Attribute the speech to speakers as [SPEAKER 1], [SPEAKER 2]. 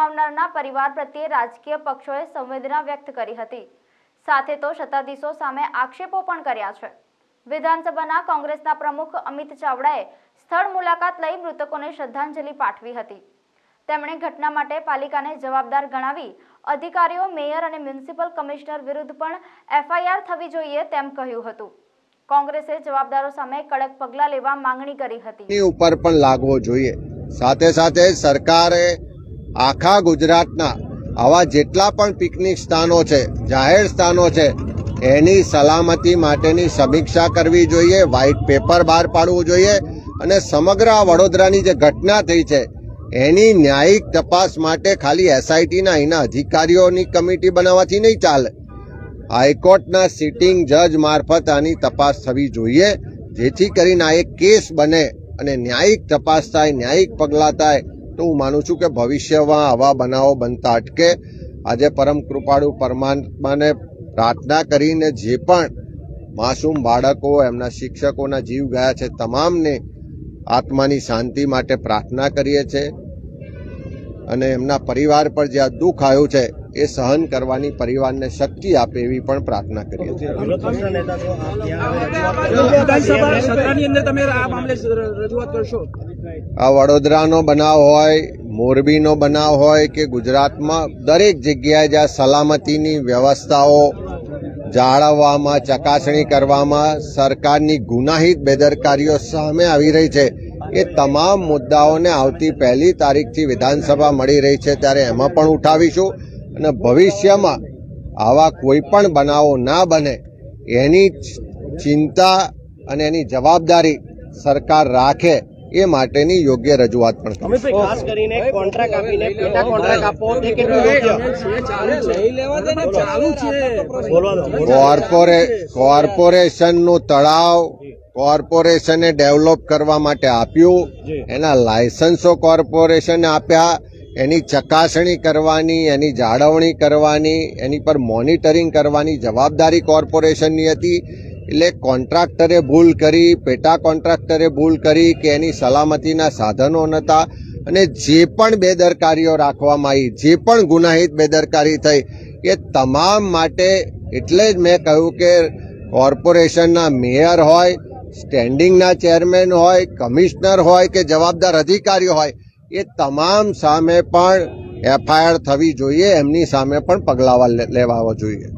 [SPEAKER 1] ગુમાવનારના પરિવાર પ્રત્યે રાજકીય પક્ષોએ સંવેદના વ્યક્ત કરી હતી। સાથે તો સત્તાધીશો સામે આક્ષેપો પણ કર્યા છે। વિધાનસભાના કોંગ્રેસના પ્રમુખ અમિત ચાવડાએ સ્થળ મુલાકાત લઈ મૃતકોને શ્રદ્ધાંજલિ પાઠવી હતી। તેમણે ઘટના માટે પાલિકાને જવાબદાર ગણાવી અધિકારીઓ, મેયર અને મ્યુનિસિપલ કમિશનર વિરુદ્ધ પણ એફઆઈઆર થવી જોઈએ તેમ કહ્યું હતું। કોંગ્રેસે જવાબદારો સામે કડક પગલાં લેવા માંગણી કરી હતી।
[SPEAKER 2] ઉપર પણ લાગવો જોઈએ। સાથે સાથે સરકારે આખા ગુજરાતના આવા જેટલા પણ પિકનિક સ્થાનો છે, જાહેર સ્થાનો છે, એની સલામતી માટેની સમીક્ષા કરવી જોઈએ, વ્હાઇટ પેપર બહાર પાડવું જોઈએ અને સમગ્ર વડોદરાની જે ઘટના થઈ છે એની ન્યાયિક તપાસ માટે ખાલી એસઆઈટીના એના અધિકારીઓની કમિટી બનાવવાથી નહીં ચાલે। હાઈકોર્ટના સિટિંગ જજ મારફત આની તપાસ થવી જોઈએ, જેથી કરીને આ એક કેસ બને અને ન્યાયિક તપાસ થાય, ન્યાયિક પગલાં થાય તો હું માનું છું કે ભવિષ્યમાં આવા બનાવો બનતા અટકે। આજે પરમ કૃપાળુ પરમાત્માને પ્રાર્થના કરીને જે પણ માસૂમ બાળકો, એમના શિક્ષકોના જીવ ગયા છે, તમામને આત્માની શાંતિ માટે પ્રાર્થના કરીએ છીએ અને એમના પરિવાર પર જે આ દુઃખ આવ્યું છે એ સહન કરવાની પરિવારને શક્તિ આપે એવી પણ પ્રાર્થના કરીએ છીએ। આ વડોદરાનો બનાવ હોય, મોરબીનો બનાવ હોય કે ગુજરાતમાં દરેક જગ્યાએ જ્યાં સલામતીની વ્યવસ્થાઓ જાળવવામાં, ચકાસણી કરવામાં સરકારની ગુનાહિત બેદરકારીઓ સામે આવી રહી છે, એ તમામ મુદ્દાઓને આવતી 1 તારીખથી વિધાનસભા મળી રહી છે ત્યારે એમાં પણ ઉઠાવીશું અને ભવિષ્યમાં આવા કોઈ પણ બનાવો ના બને એની ચિંતા અને એની જવાબદારી સરકાર રાખે એ માટેની યોગ્ય રજૂઆત પણ કરશે।
[SPEAKER 3] ખાસ કરીને કોન્ટ્રાક્ટ આપીને પેટા કોન્ટ્રાક્ટ આપો તે કેટલું યોગ્ય?
[SPEAKER 2] કોર્પોરેશનનું તળાવ કોર્પોરેશને ડેવલપ કરવા માટે આપ્યું, એના લાયસન્સો કોર્પોરેશને આપ્યા, એની ચકાસણી કરવાની, એની જાળવણી કરવાની, એની પર મોનિટરિંગ કરવાની જવાબદારી કોર્પોરેશનની હતી। એટલે કોન્ટ્રાક્ટરે ભૂલ કરી, પેટા કોન્ટ્રાક્ટરે ભૂલ કરી કે એની સલામતીના સાધનો નહોતા અને જે પણ બેદરકારીઓ રાખવામાં આવી, જે પણ ગુનાહિત બેદરકારી થઈ એ તમામ માટે એટલે જ મેં કહ્યું કે કોર્પોરેશનના મેયર હોય, સ્ટેન્ડિંગના ચેરમેન હોય, કમિશનર હોય કે જવાબદાર અધિકારીઓ હોય, એ તમામ સામે પણ એફઆઈઆર થવી જોઈએ, એમની સામે પણ પગલાં લેવા જોઈએ।